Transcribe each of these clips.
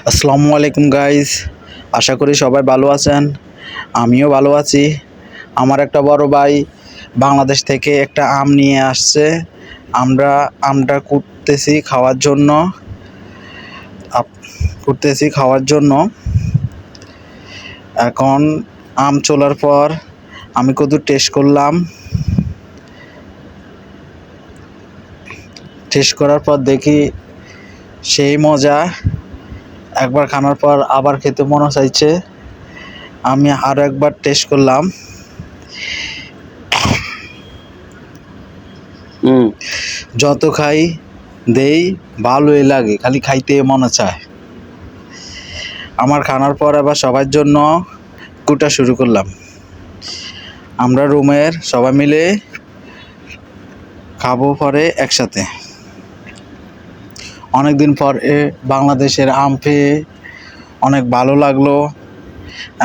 আসসালামু আলাইকুম গাইস, আশা করি সবাই ভালো আছেন। আমিও ভালো আছি। আমার একটা বড় ভাই বাংলাদেশ থেকে একটা আম নিয়ে আসছে। আমরা আমটা কুটতেছি খাওয়ার জন্য। এখন আম চলার পর আমি কত টেস্ট করলাম। টেস্ট করার পর দেখি সেই মজা। একবার খাওয়ার পর আবার খেতে মনে চাইছে। আমি আরও একবার টেস্ট করলাম। যত খাই দেই ভালোই লাগে, খালি খাইতে মনে চায়। আমার খাওয়ার পর আবার সবার জন্য কুটা শুরু করলাম। আমরা রুমের সবাই মিলে খাবো পরে একসাথে। অনেকদিন পর বাংলাদেশের আম পেয়ে অনেক ভালো লাগলো।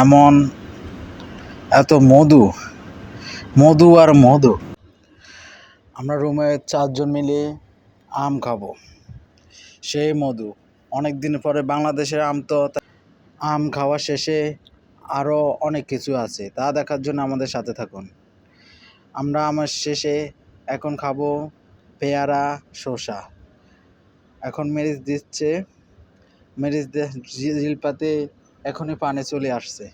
এমন এত মধু মধু আর মধু। আমরা রুমে 4 জন মিলে আম খাবো, সেই মধু। অনেক দিন পরে বাংলাদেশের আম, তো আম খাওয়া শেষে আরও অনেক কিছু আছে, তা দেখার জন্য আমাদের সাথে থাকুন। আমরা আমার শেষে এখন খাবো পেয়ারা, শসা। এখন মরিচ দিচ্ছে, মরিচ জিলপাতে এখনই পানি চলে আসছে।